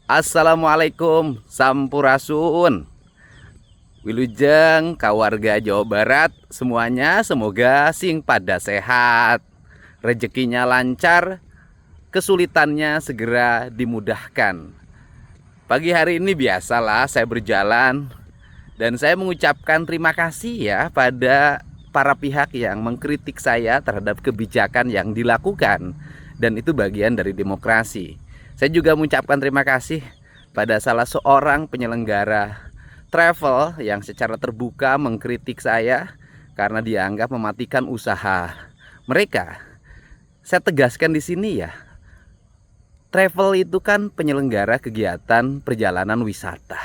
Assalamualaikum Sampurasun. Wilujeng kawarga Jawa Barat semuanya, semoga sing pada sehat, rezekinya lancar, kesulitannya segera dimudahkan. Pagi hari ini biasalah saya berjalan dan saya mengucapkan terima kasih ya pada para pihak yang mengkritik saya terhadap kebijakan yang dilakukan, dan itu bagian dari demokrasi. Saya juga mengucapkan terima kasih pada salah seorang penyelenggara travel yang secara terbuka mengkritik saya karena dianggap mematikan usaha mereka. Saya tegaskan di sini ya, travel itu kan penyelenggara kegiatan perjalanan wisata.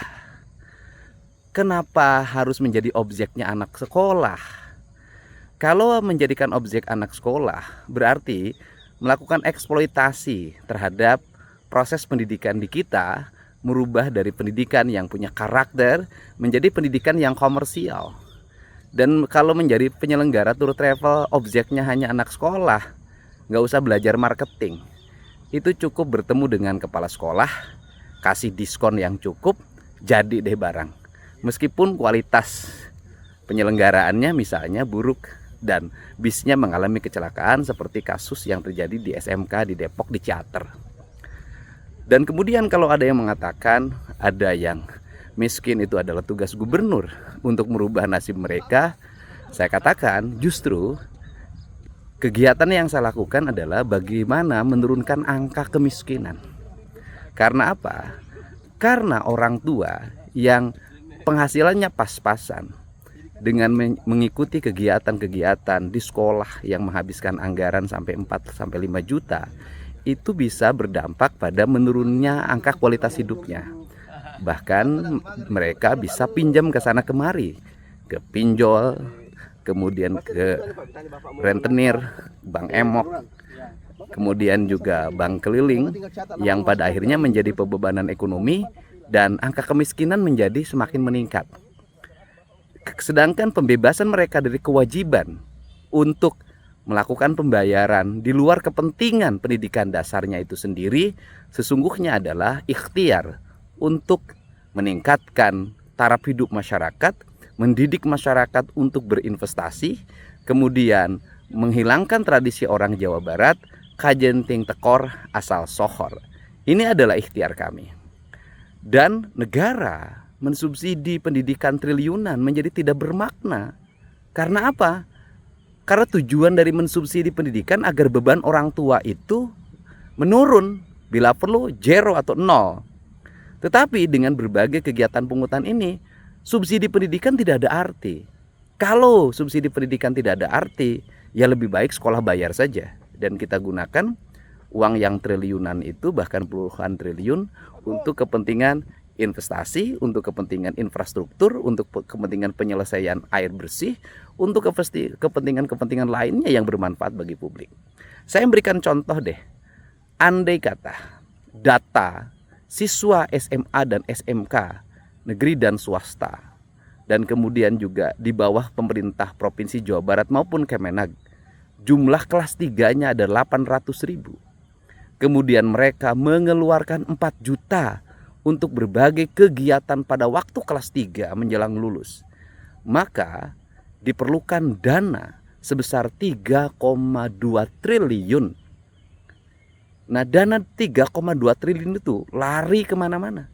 Kenapa harus menjadi objeknya anak sekolah? Kalau menjadikan objek anak sekolah, berarti melakukan eksploitasi terhadap proses pendidikan di kita, merubah dari pendidikan yang punya karakter menjadi pendidikan yang komersial. Dan kalau menjadi penyelenggara tour travel objeknya hanya anak sekolah, nggak usah belajar marketing. Itu cukup bertemu dengan kepala sekolah, kasih diskon yang cukup, jadi deh barang. Meskipun kualitas penyelenggaraannya misalnya buruk dan bisnya mengalami kecelakaan seperti kasus yang terjadi di SMK di Depok di Ciater. Dan kemudian kalau ada yang mengatakan ada yang miskin itu adalah tugas gubernur untuk merubah nasib mereka, saya katakan justru kegiatan yang saya lakukan adalah bagaimana menurunkan angka kemiskinan. Karena apa? Karena orang tua yang penghasilannya pas-pasan dengan mengikuti kegiatan-kegiatan di sekolah yang menghabiskan anggaran sampai 4-5 juta, itu bisa berdampak pada menurunnya angka kualitas hidupnya. Bahkan mereka bisa pinjam ke sana kemari, ke pinjol, kemudian ke rentenir, bank emok, kemudian juga bank keliling, yang pada akhirnya menjadi pembebanan ekonomi dan angka kemiskinan menjadi semakin meningkat. Sedangkan pembebasan mereka dari kewajiban untuk melakukan pembayaran di luar kepentingan pendidikan dasarnya itu sendiri sesungguhnya adalah ikhtiar untuk meningkatkan taraf hidup masyarakat, mendidik masyarakat untuk berinvestasi, kemudian menghilangkan tradisi orang Jawa Barat, kajenting tekor asal sohor. Ini adalah ikhtiar kami. Dan negara mensubsidi pendidikan triliunan menjadi tidak bermakna. Karena apa? Karena tujuan dari mensubsidi pendidikan agar beban orang tua itu menurun, bila perlu zero atau nol. Tetapi dengan berbagai kegiatan pungutan ini, subsidi pendidikan tidak ada arti. Kalau subsidi pendidikan tidak ada arti, ya lebih baik sekolah bayar saja. Dan kita gunakan uang yang triliunan itu, bahkan puluhan triliun, untuk kepentingan investasi, untuk kepentingan infrastruktur, untuk kepentingan penyelesaian air bersih, untuk kepentingan-kepentingan lainnya yang bermanfaat bagi publik. Saya memberikan contoh deh, andai kata data siswa SMA dan SMK negeri dan swasta, dan kemudian juga di bawah pemerintah Provinsi Jawa Barat maupun Kemenag, jumlah kelas 3-nya ada 800.000. Kemudian mereka mengeluarkan 4 juta untuk berbagai kegiatan pada waktu kelas 3 menjelang lulus, maka diperlukan dana sebesar 3,2 triliun. Nah, dana 3,2 triliun itu lari kemana-mana.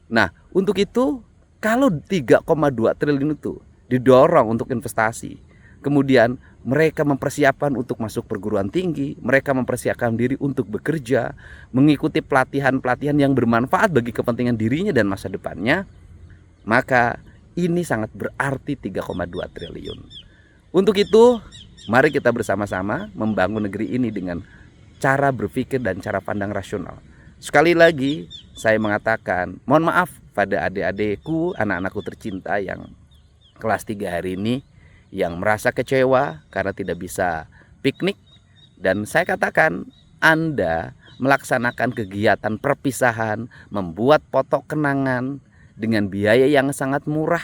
Nah, untuk itu kalau 3,2 triliun itu didorong untuk investasi, kemudian mereka mempersiapkan untuk masuk perguruan tinggi, mereka mempersiapkan diri untuk bekerja, mengikuti pelatihan-pelatihan yang bermanfaat bagi kepentingan dirinya dan masa depannya, maka ini sangat berarti 3,2 triliun. Untuk itu, mari kita bersama-sama membangun negeri ini dengan cara berpikir dan cara pandang rasional. Sekali lagi, saya mengatakan, mohon maaf pada adik-adikku, anak-anakku tercinta yang kelas 3 hari ini, yang merasa kecewa karena tidak bisa piknik. Dan saya katakan, Anda melaksanakan kegiatan perpisahan, membuat foto kenangan dengan biaya yang sangat murah.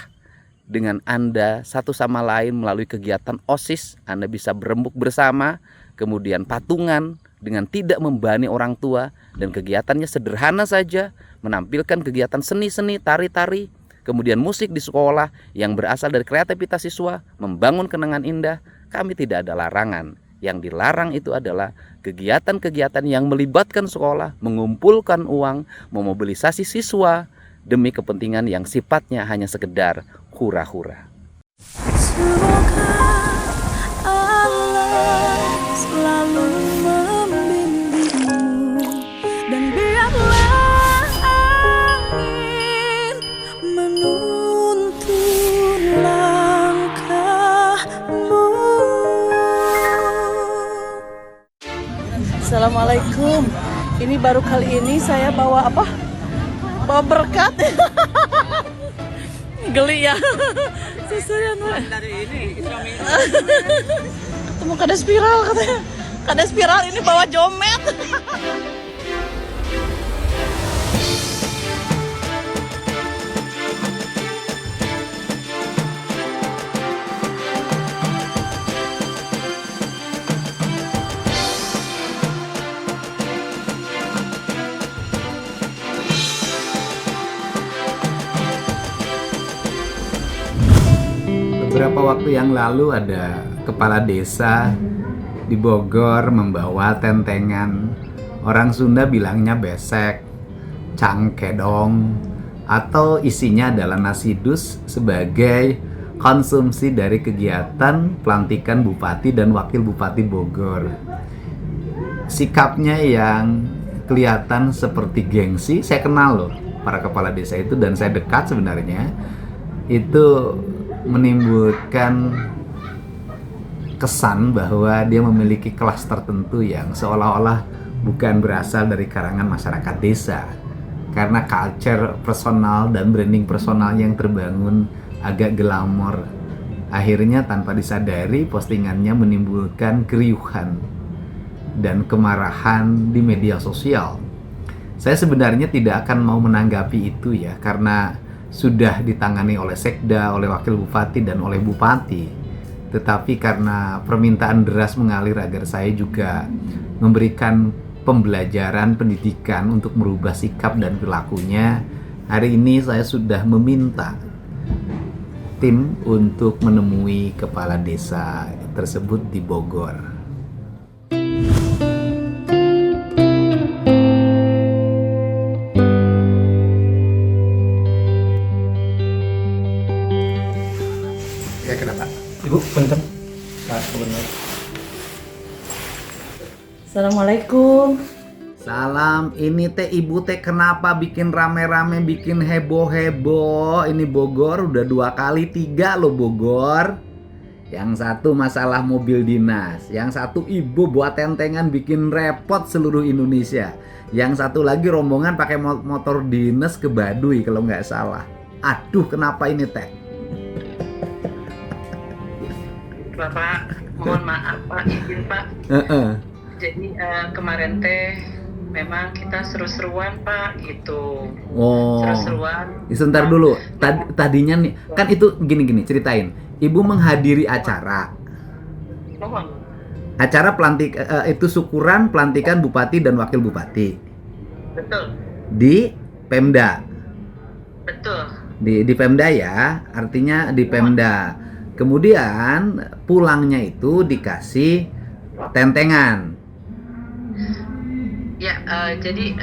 Dengan Anda satu sama lain melalui kegiatan OSIS, Anda bisa berembuk bersama, kemudian patungan, dengan tidak membebani orang tua, dan kegiatannya sederhana saja, menampilkan kegiatan seni-seni, tari-tari, kemudian musik di sekolah yang berasal dari kreativitas siswa, membangun kenangan indah. Kami tidak ada larangan. Yang dilarang itu adalah kegiatan-kegiatan yang melibatkan sekolah, mengumpulkan uang, memobilisasi siswa demi kepentingan yang sifatnya hanya sekedar hura-hura. Semoga Allah selalu membimbingmu, dan biarlah angin menuntun langkahmu. Assalamualaikum. Ini baru kali ini saya bawa apa? Bawa berkat. Geli ya. Susuran dari ini Islami. Ketemu kades spiral katanya. Kades spiral ini bawa jomet. Beberapa waktu yang lalu ada kepala desa di Bogor membawa tentengan. Orang Sunda bilangnya besek, cangkedong, atau isinya adalah nasi dus sebagai konsumsi dari kegiatan pelantikan Bupati dan Wakil Bupati Bogor. Sikapnya yang kelihatan seperti gengsi. Saya kenal loh para kepala desa itu dan saya dekat sebenarnya. Itu menimbulkan kesan bahwa dia memiliki kelas tertentu yang seolah-olah bukan berasal dari karangan masyarakat desa, karena culture personal dan branding personal yang terbangun agak glamor. Akhirnya tanpa disadari postingannya menimbulkan keriuhan dan kemarahan di media sosial. Saya sebenarnya tidak akan mau menanggapi itu ya, karena sudah ditangani oleh Sekda, oleh Wakil Bupati, dan oleh Bupati. Tetapi karena permintaan deras mengalir agar saya juga memberikan pembelajaran pendidikan untuk merubah sikap dan perilakunya, hari ini saya sudah meminta tim untuk menemui kepala desa tersebut di Bogor. Ibu, punten. Pak Gubernur. Assalamualaikum. Salam, ini teh ibu teh kenapa bikin rame-rame, bikin heboh-heboh? Ini Bogor udah 2 kali 3 loh Bogor. Yang satu masalah mobil dinas, yang satu ibu buat tentengan bikin repot seluruh Indonesia. Yang satu lagi rombongan pakai motor dinas ke Baduy kalau nggak salah. Aduh, kenapa ini teh? Bapak, mohon maaf Pak, izin Pak. Jadi kemarin teh memang kita seru-seruan Pak, gitu. Oh. Seru-seruan. Sebentar dulu. Tadinya nih, kan itu gini-gini, ceritain. Ibu menghadiri acara. Mohon. Acara itu syukuran pelantikan Bupati dan Wakil Bupati. Betul. Di Pemda. Betul. Di Pemda ya, artinya di Pemda. Kemudian pulangnya itu dikasih tentengan. Ya, jadi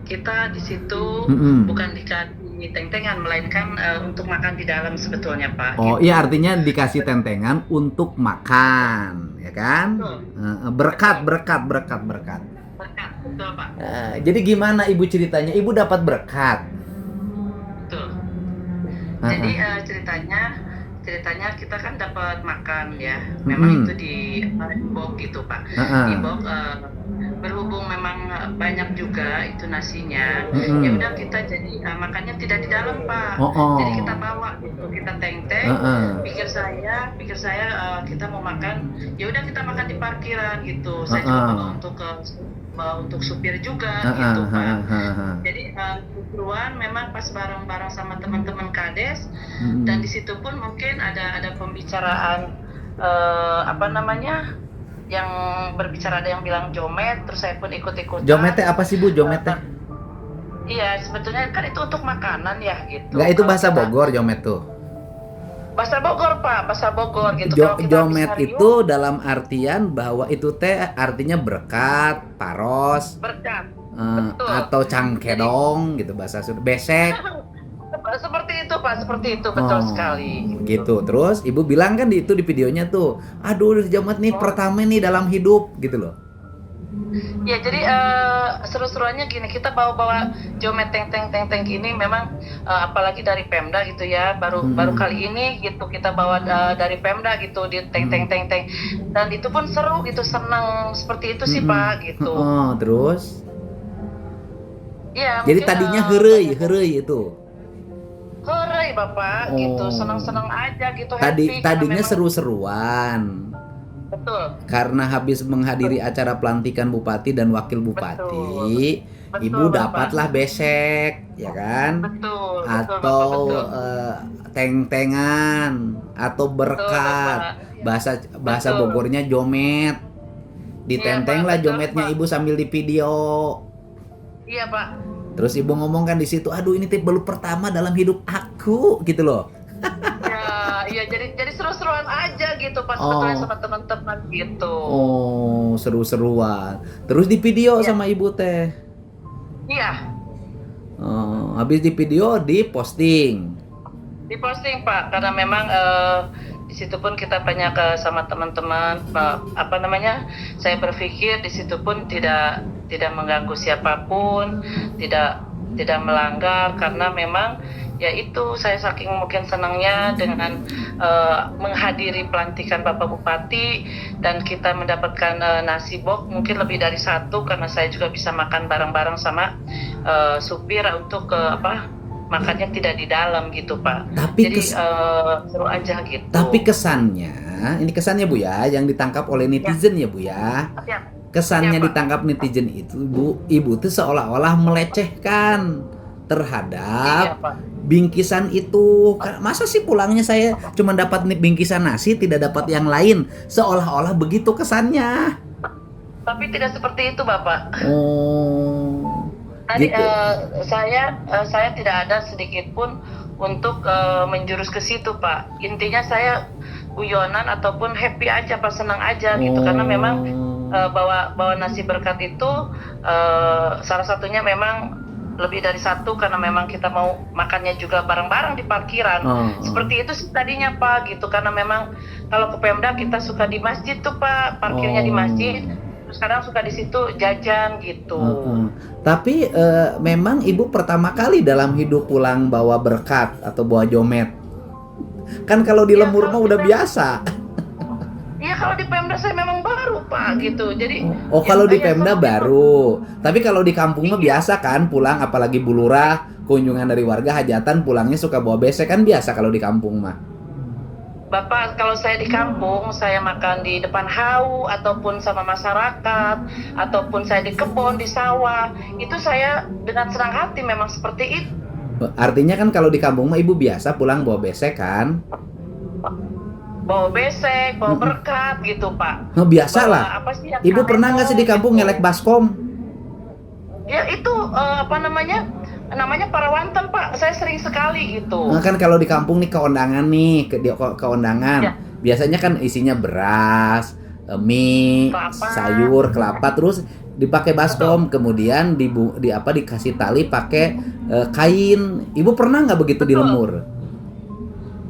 kita di situ bukan dikasih tentengan, melainkan untuk makan di dalam sebetulnya Pak. Oh iya, artinya dikasih tentengan untuk makan, ya kan? Berkat. Berkat, betul Pak. Jadi gimana ibu ceritanya? Ibu dapat berkat. Betul. Jadi ceritanya kita kan dapat makan ya, memang itu di Bog gitu Pak. Di Bog berhubung memang banyak juga itu nasinya, ya udah kita jadi makannya tidak di dalam Pak. Jadi kita bawa gitu, kita teng-teng. Pikir saya kita mau makan, ya udah kita makan di parkiran gitu. Saya juga bawa untuk supir juga gitu Pak. Jadi keseruan memang pas bareng-bareng sama teman-teman Kades, dan di situ pun mungkin ada pembicaraan yang berbicara, ada yang bilang jomet, terus saya pun ikut-ikutan. Jomet teh apa sih Bu, jomet teh? Iya, sebetulnya kan itu untuk makanan ya gitu. Enggak, itu Kalau bahasa kita- Bogor jomet tuh. Bahasa Bogor Pak, bahasa Bogor gitu. Kalau kita Jomet habis itu dalam artian bahwa itu teh artinya berkat, paros, berkat. Betul. atau cangkedong gitu bahasa Sunda. Besek. Seperti itu Pak, seperti itu, betul sekali. Gitu. Terus ibu bilang kan itu di videonya tuh, aduh jomet nih pertama nih dalam hidup gitu loh. Ya jadi seru-seruannya gini, kita bawa-bawa jomet teng ini memang apalagi dari Pemda gitu ya, baru kali ini gitu kita bawa dari Pemda gitu di teng dan itu pun seru gitu, senang seperti itu sih Pak gitu. Terus Ya, jadi mungkin, tadinya heureuy itu. Heureuy Bapak gitu, senang-senang aja gitu, happy. Tadinya memang- seru-seruan. Betul. Karena habis menghadiri acara pelantikan bupati dan wakil bupati, Betul, ibu Bapak. dapatlah besek, ya kan? Betul, Atau betul. teng-tengan atau berkat. Bahasa Betul. Bogornya jomet. Ditenteng Iya, Pak, lah betul, jometnya Pak. ibu sambil di video. Iya Pak. Terus ibu ngomong kan di situ, aduh ini tip baru pertama dalam hidup aku gitu loh. Iya jadi seru-seruan aja gitu pas sebetulnya sama teman-teman gitu. Oh, seru-seruan. Terus di video Iya. sama ibu teh. Iya, Habis di video diposting. diposting Pak, karena memang di situ pun kita banyak sama teman-teman, apa namanya, saya berpikir di situ pun tidak mengganggu siapapun, tidak melanggar, karena memang ya itu saya saking mungkin senangnya dengan menghadiri pelantikan Bapak Bupati dan kita mendapatkan nasi box mungkin lebih dari satu, karena saya juga bisa makan bareng-bareng sama supir untuk makannya tidak di dalam gitu Pak. Tapi Jadi seru aja gitu. Tapi ini kesannya Bu ya, yang ditangkap oleh netizen ya Bu ya. Ya, Kesannya Ya, Pak. ditangkap netizen itu ibu tuh seolah-olah melecehkan terhadap iya Pak. bingkisan itu. Masa sih pulangnya saya cuma dapat bingkisan nasi, tidak dapat yang lain? Seolah-olah begitu kesannya. Tapi tidak seperti itu Bapak. Oh, Tadi gitu. saya tidak ada sedikit pun untuk menjurus ke situ Pak. Intinya saya guyonan ataupun happy aja Pak, senang aja gitu, karena memang bawa nasi berkat itu salah satunya memang lebih dari satu, karena memang kita mau makannya juga bareng-bareng di parkiran. Seperti itu sih tadinya Pak gitu, karena memang kalau ke Pemda kita suka di masjid tuh Pak, parkirnya di masjid. Terus kadang suka di situ jajan gitu. Tapi memang ibu pertama kali dalam hidup pulang bawa berkat atau bawa jomet. Kan kalau di Ya, Lemur mah kalau udah di biasa. Iya, kalau di Pemda saya memang baru Pak gitu. Jadi Kalau di ya, Pemda sama- baru. Tapi kalau di kampung mah biasa kan pulang, apalagi Bu Lurah, kunjungan dari warga hajatan pulangnya suka bawa besek, kan biasa kalau di kampung mah. Bapak, kalau saya di kampung, saya makan di depan hau ataupun sama masyarakat, ataupun saya di kebun, di sawah, itu saya dengan senang hati memang seperti itu. Artinya kan kalau di kampung mah ibu biasa pulang bawa besek kan? Bawa besek, bawa berkat gitu Pak. Nah, biasa Bawa lah. apa sih yang Ibu kaleng pernah nggak sih di kampung gitu. ngelek baskom? Ya itu namanya parawanten Pak. Saya sering sekali gitu. Nah, kan kalau di kampung nih keundangan nih, keundangan. Ya. Biasanya kan isinya beras, mie, Kelapa. sayur, kelapa, terus dipakai baskom, kemudian dikasih tali pakai kain. Ibu pernah nggak begitu di Betul. Lemur?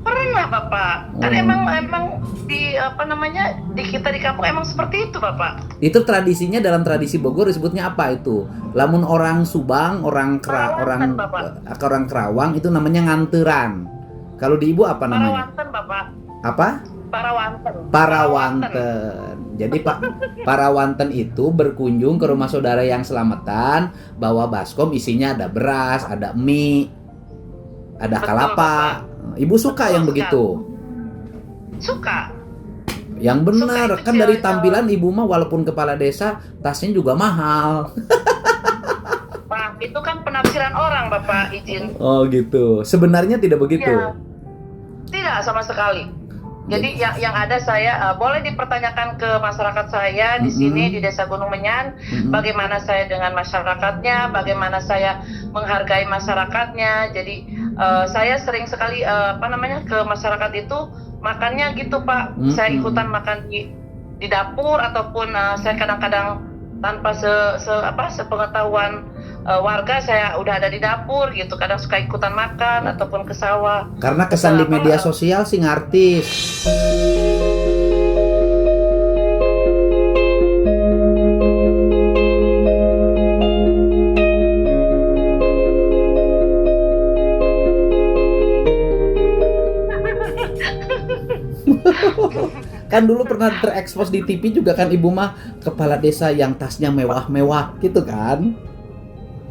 Pernah Bapak. Kan emang di di kita di kampung emang seperti itu Bapak. Itu tradisinya dalam tradisi Bogor disebutnya apa itu? Lamun orang Subang, orang Parawanten, Bapak. Kerawang itu namanya nganteran. Kalau di ibu apa namanya? Parawanten Bapak. Apa? Parawanten. Parawanten. Jadi Pak, parawanten itu berkunjung ke rumah saudara yang selamatan, bawa baskom isinya ada beras, ada mie, ada Betul, kelapa. Ibu suka Betul yang sekali. begitu? Suka. Yang benar, Suka itu kan dari cewek-cewek. tampilan ibu mah walaupun kepala desa, tasnya juga mahal. Pak, itu kan penafsiran orang Bapak, izin. Oh gitu. Sebenarnya tidak begitu. Iya. Tidak sama sekali. Jadi yang ada saya boleh dipertanyakan ke masyarakat saya di sini di Desa Gunung Menyan, bagaimana saya dengan masyarakatnya, bagaimana saya menghargai masyarakatnya. Jadi saya sering sekali ke masyarakat itu makannya gitu Pak. Saya ikutan makan di dapur ataupun saya kadang-kadang tanpa sepengetahuan warga saya udah ada di dapur gitu, kadang suka ikutan makan ataupun ke sawah. Karena kesan di media sosial sih ngartis. Kan dulu pernah terekspos di TV juga kan ibu mah kepala desa yang tasnya mewah-mewah gitu kan.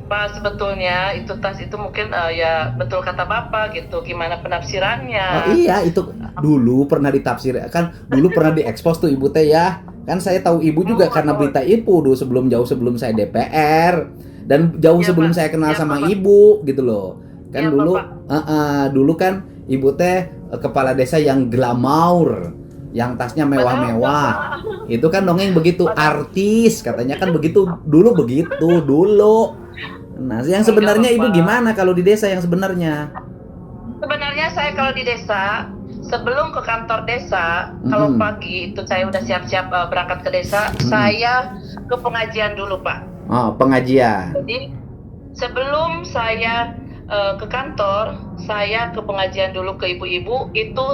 Pak, sebetulnya itu tas itu mungkin ya betul kata Bapak gitu, gimana penafsirannya. Oh iya, itu dulu pernah ditafsir kan, dulu pernah diekspos tuh ibu teh ya. Kan saya tahu ibu juga karena berita ibu dulu jauh sebelum saya DPR dan jauh Ya, sebelum Pak. saya kenal Ya, sama Bapak. ibu gitu loh. Kan Ya, dulu Bapak. dulu kan ibu teh kepala desa yang glamour, yang tasnya mewah-mewah. Itu kan dongeng begitu artis katanya kan begitu dulu. Nah, yang sebenarnya ibu gimana kalau di desa yang sebenarnya? Sebenarnya saya kalau di desa, sebelum ke kantor desa, kalau pagi itu saya udah siap-siap berangkat ke desa, saya ke pengajian dulu Pak. Oh, pengajian. Jadi sebelum saya ke kantor, saya ke pengajian dulu ke ibu-ibu itu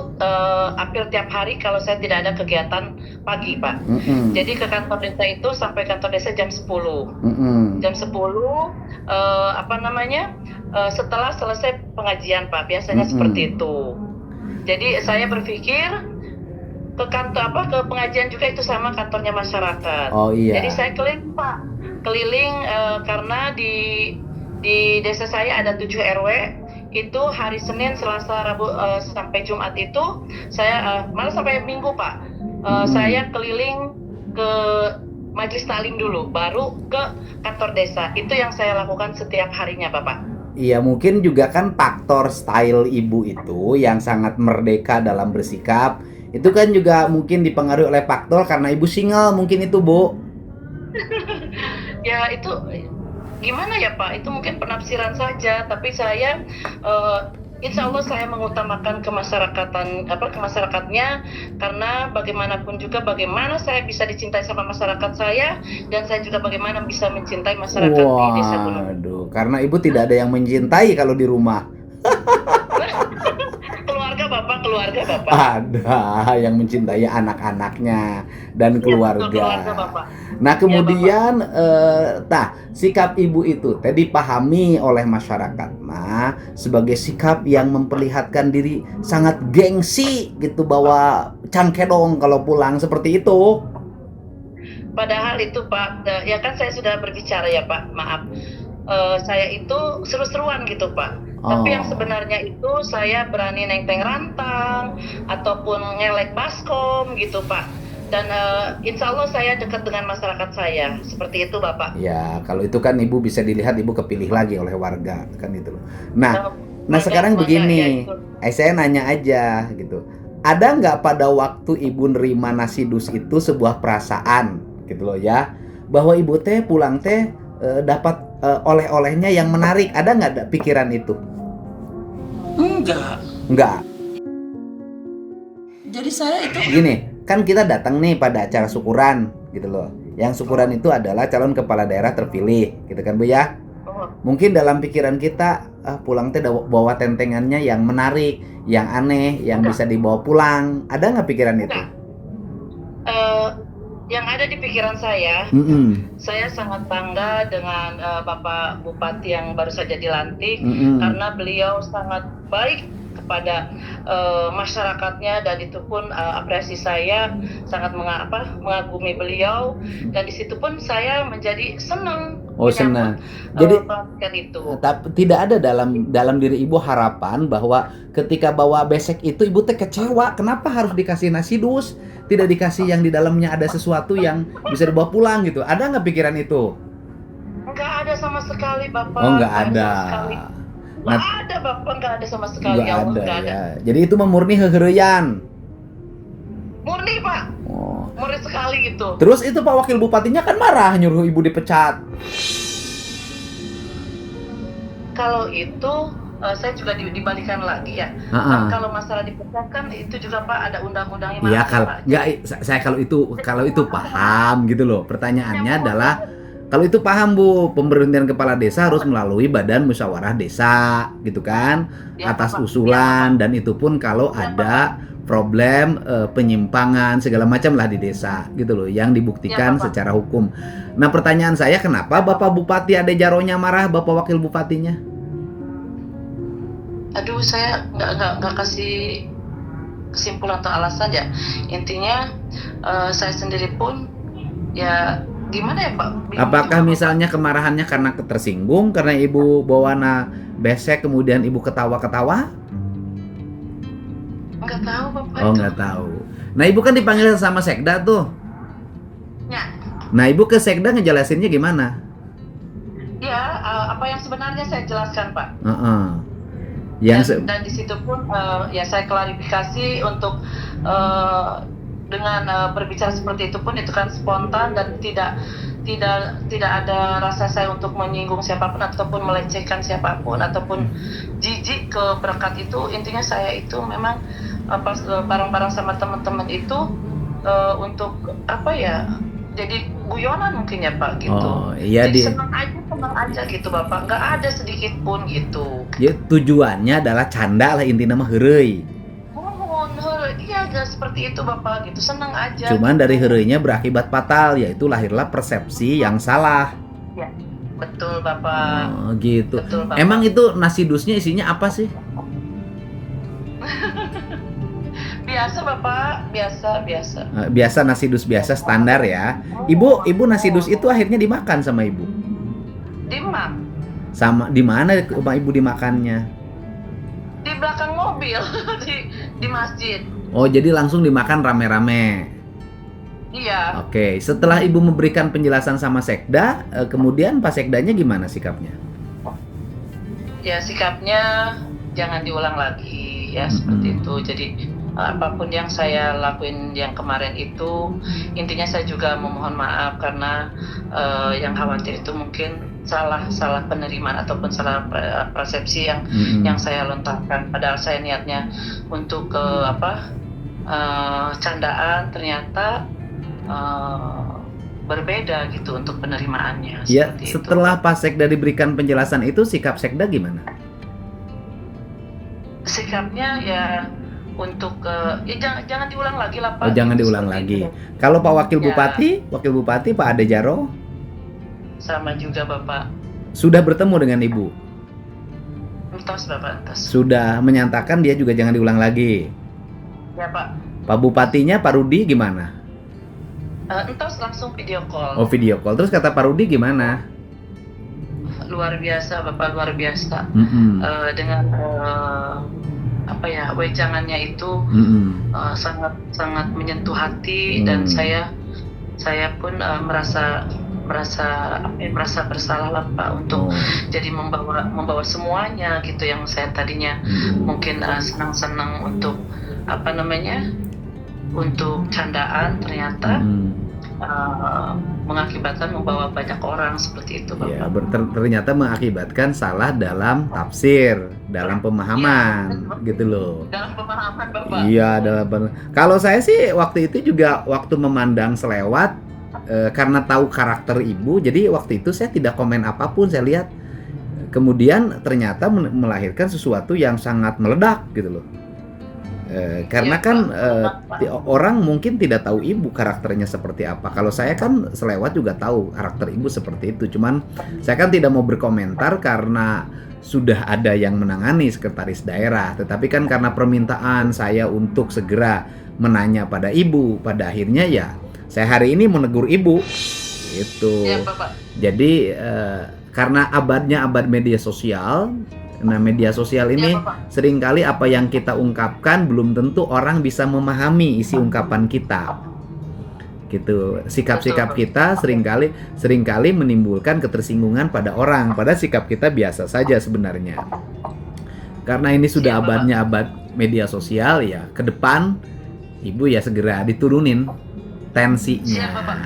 hampir tiap hari kalau saya tidak ada kegiatan pagi Pak. Jadi ke kantor desa itu sampai kantor desa jam 10. Jam 10 setelah selesai pengajian Pak, biasanya seperti itu. Jadi saya berpikir ke kantor ke pengajian juga itu sama kantornya masyarakat. Oh iya. Jadi saya keliling Pak, karena di desa saya ada 7 RW. Itu hari Senin, Selasa, Rabu sampai Jumat itu saya malah sampai Minggu Pak. Saya keliling ke majelis taklim dulu, baru ke kantor desa. Itu yang saya lakukan setiap harinya Bapak. Iya, mungkin juga kan faktor style ibu itu yang sangat merdeka dalam bersikap. Itu kan juga mungkin dipengaruhi oleh faktor karena ibu single mungkin itu, Bu. Ya itu gimana ya Pak, itu mungkin penafsiran saja, tapi saya insya Allah saya mengutamakan kemasyarakatnya, karena bagaimanapun juga bagaimana saya bisa dicintai sama masyarakat saya, dan saya juga bagaimana bisa mencintai masyarakat di desa Gunung. Waduh, karena ibu tidak ada yang mencintai kalau di rumah. Keluarga Bapak. Ada yang mencintai anak-anaknya dan keluarga. Keluarga Bapak. Nah kemudian sikap ibu itu dipahami oleh masyarakat sebagai sikap yang memperlihatkan diri sangat gengsi gitu, bawa cangkedong kalau pulang seperti itu. Padahal itu Pak, ya kan saya sudah berbicara ya Pak, maaf. Saya itu seru-seruan gitu Pak. Tapi yang sebenarnya itu saya berani nenteng rantang ataupun ngelek baskom gitu Pak. Dan insya Allah saya dekat dengan masyarakat saya, seperti itu Bapak. Ya kalau itu kan ibu bisa dilihat ibu kepilih lagi oleh warga kan itu loh. Nah sekarang begini, saya nanya aja gitu. Ada nggak pada waktu ibu nerima nasi dus itu sebuah perasaan gitu loh ya, bahwa ibu teh pulang teh dapat oleh-olehnya yang menarik? Ada nggak pikiran itu? Enggak. Jadi saya itu Gini, kan kita datang nih pada acara syukuran gitu loh. Yang syukuran itu adalah calon kepala daerah terpilih, gitu kan Bu ya? Mungkin dalam pikiran kita pulang teh bawa tentengannya yang menarik, yang aneh, yang bisa dibawa pulang. Ada nggak pikiran itu? Yang ada di pikiran saya sangat bangga dengan Bapak Bupati yang baru saja dilantik, karena beliau sangat baik kepada masyarakatnya, dan itu pun apresiasi saya sangat mengagumi beliau, dan di situ pun saya menjadi senang. Senang. Jadi itu. tapi tidak ada dalam diri ibu harapan bahwa ketika bawa besek itu ibu teh kecewa, kenapa harus dikasih nasi dus, tidak dikasih yang di dalamnya ada sesuatu yang bisa dibawa pulang gitu? Ada nggak pikiran itu? Nggak ada sama sekali Bapak. Oh nggak ada. Nggak ada Bapak, nggak ada sama sekali. Nggak ada ya. Jadi itu memurni heheureyan. murid sekali gitu. Terus itu Pak Wakil Bupatinya kan marah nyuruh ibu dipecat. Kalau itu saya juga dibalikan lagi ya. Kalau masalah dipecat kan itu juga Pak ada undang-undangnya. Iya, kalau Pak. nggak, saya kalau itu paham gitu loh. Pertanyaannya adalah kalau itu paham Bu, pemberhentian kepala desa harus melalui badan musyawarah desa gitu kan, Ya, atas Bapak. usulan, dan itu pun kalau ada problem penyimpangan segala macam lah di desa gitu loh, yang dibuktikan Bapak. secara hukum. Nah pertanyaan saya, kenapa Bapak Bupati Ade Jaronya marah, Bapak Wakil Bupatinya? Aduh, saya nggak kasih kesimpulan atau alasan ya. Intinya saya sendiri pun ya gimana ya Pak? Apakah misalnya kemarahannya karena tersinggung karena ibu bawana besek kemudian ibu ketawa-ketawa? Nggak tahu Bapak. Oh, itu. nggak tahu. Nah ibu kan dipanggil sama sekda tuh. Ya, Nah ibu ke sekda ngejelasinnya gimana? ya apa yang sebenarnya saya jelaskan Pak. Dan di situ pun ya saya klarifikasi untuk dengan berbicara seperti itu pun itu kan spontan dan tidak ada rasa saya untuk menyinggung siapapun ataupun melecehkan siapapun ataupun jijik ke berkat itu. Intinya saya itu memang pas bareng-bareng sama teman-teman itu untuk apa ya, jadi guyonan mungkin ya Pak gitu. Oh iya, Jadi senang aja gitu Bapak, nggak ada sedikit pun gitu. ya, tujuannya adalah canda lah intinya mah heureuy. Iya gak seperti itu Bapak gitu, senang aja. Cuman dari heureuйnya berakibat fatal, yaitu lahirlah persepsi yang salah. Ya, betul Bapak. Oh gitu. Betul Bapak. Emang itu nasi dusnya isinya apa sih? Biasa Bapak, biasa. Biasa nasi dus biasa standar ya. Ibu nasi dus itu akhirnya dimakan sama ibu. Dimam Sama di mana rumah ibu dimakannya? di belakang mobil di masjid. Oh, jadi langsung dimakan rame-rame. Iya. Oke, setelah ibu memberikan penjelasan sama sekda, kemudian Pak Sekdanya gimana sikapnya? Ya sikapnya jangan diulang lagi ya, seperti itu. Jadi apapun yang saya lakuin yang kemarin itu, intinya saya juga memohon maaf karena yang khawatir itu mungkin salah penerimaan ataupun salah persepsi yang saya lontarkan. Padahal saya niatnya untuk candaan, ternyata berbeda gitu untuk penerimaannya. Ya, Seperti setelah Pak Sekda diberikan penjelasan itu, sikap Sekda gimana? Sikapnya ya untuk ya jangan diulang lagi lah Pak. Oh, jangan Gitu, diulang seperti lagi. itu. Kalau Pak Wakil Ya. Wakil Bupati Pak Ade Jaro Sama juga Bapak. sudah bertemu dengan Ibu, Entos Bapak, entos. sudah menyatakan dia juga jangan diulang lagi. Ya Pak. Pak Bupatinya Pak Rudi gimana? Entos langsung video call. Oh, video call. Terus kata Pak Rudi gimana? Luar biasa Bapak, luar biasa. Dengan wejangannya itu sangat menyentuh hati dan saya pun merasa bersalah lah Pak untuk jadi membawa semuanya gitu yang saya tadinya mungkin senang-senang untuk untuk candaan, ternyata mengakibatkan membawa banyak orang seperti itu Bapak. Ya, ternyata mengakibatkan salah dalam tafsir, dalam pemahaman, gitu loh. Dalam pemahaman Bapak. Iya, kalau saya sih waktu itu juga waktu memandang selewat, karena tahu karakter ibu, jadi waktu itu saya tidak komen apapun. Saya lihat, kemudian ternyata melahirkan sesuatu yang sangat meledak gitu loh. Karena Ya, kan Pak. orang mungkin tidak tahu ibu karakternya seperti apa. Kalau saya kan selewat juga tahu karakter ibu seperti itu. Cuman saya kan tidak mau berkomentar karena sudah ada yang menangani sekretaris daerah. Tetapi kan karena permintaan saya untuk segera menanya pada ibu, pada akhirnya ya saya hari ini menegur ibu. Itu. Ya Bapak. Jadi karena abadnya abad media sosial. Nah, media sosial ini Ya, Bapak. seringkali apa yang kita ungkapkan belum tentu orang bisa memahami isi ungkapan kita. Gitu. Sikap-sikap kita seringkali menimbulkan ketersinggungan pada orang, padahal sikap kita biasa saja sebenarnya. Karena ini sudah Siap, abadnya abad media sosial ya, ke depan ibu ya segera diturunin tensinya. Siap, Bapak.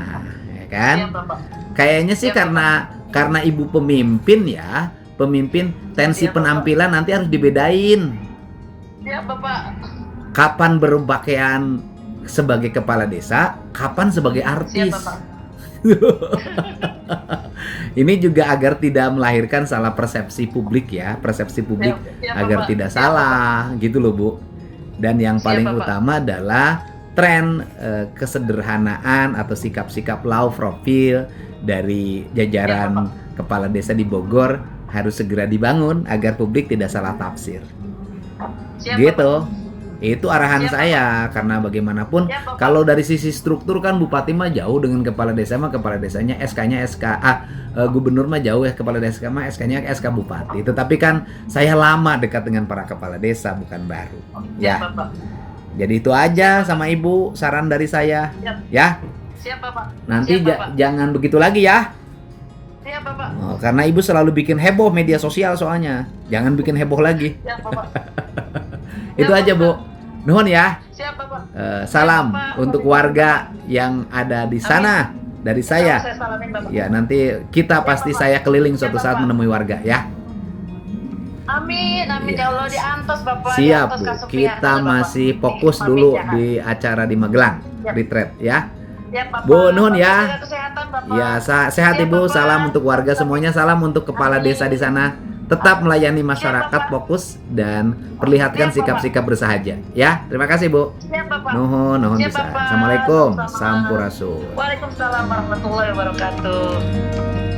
Ya kan? Siap, Bapak. Kayaknya sih Siap, karena ibu pemimpin ya, pemimpin tensi Siap, Bapak. penampilan nanti harus dibedain. Siap, Bapak. Kapan berpakaian sebagai kepala desa, kapan sebagai artis. Siap, Bapak. Ini juga agar tidak melahirkan salah persepsi publik ya, persepsi publik Siap, agar Bapak. tidak Siap, salah gitu loh Bu. Dan yang Siap, paling Bapak. utama adalah tren kesederhanaan atau sikap-sikap low profile dari jajaran kepala desa di Bogor harus segera dibangun agar publik tidak salah tafsir. Siap, Gitu. Bapak. Itu arahan Siap, saya karena bagaimanapun Siap, Bapak. kalau dari sisi struktur kan Bupati mah jauh dengan kepala desa mah kepala desanya SK-nya SKA, gubernur mah jauh ya kepala desa mah SK-nya SK Bupati. Tetapi kan saya lama dekat dengan para kepala desa bukan baru. Siap, Ya. Bapak. Jadi itu aja sama Ibu saran dari saya. Siap. Ya. Siap, Bapak. Nanti Siap, Bapak. jangan begitu lagi ya. Siap, Bapak. Oh, karena Ibu selalu bikin heboh media sosial soalnya. Jangan bikin heboh lagi. Siap, Bapak. Itu Siap, aja, Bu. Nuhun ya. Siap, Bapak. Salam Bapak. untuk warga yang ada di sana dari saya. Saya salamin, Bapak. Ya, nanti kita pasti saya keliling suatu saat Bapak. menemui warga ya. Amin, amin Iya. ya Allah di antos Bapak. Siap, di antos Bu. kasepian, Kita Bapak. masih fokus Pamit dulu ya, Kak. di acara di Magelang, Siap. retreat ya. Siap, Bapak. Bu, nuhun ya. Jaga kesehatan, Bapak. Ya, sehat Siap, Ibu. Bapak. Salam untuk warga semuanya. Salam untuk kepala Amin. desa di sana. Tetap melayani masyarakat, Bapak. fokus dan perlihatkan Siap, Bapak. sikap-sikap bersahaja. Ya, terima kasih Bu. Siap, Bapak. Nuhun, nuhun Siap, bisa. Bapak. Assalamualaikum. Sama-sama. Sampurasun. Waalaikumsalam warahmatullahi wabarakatuh.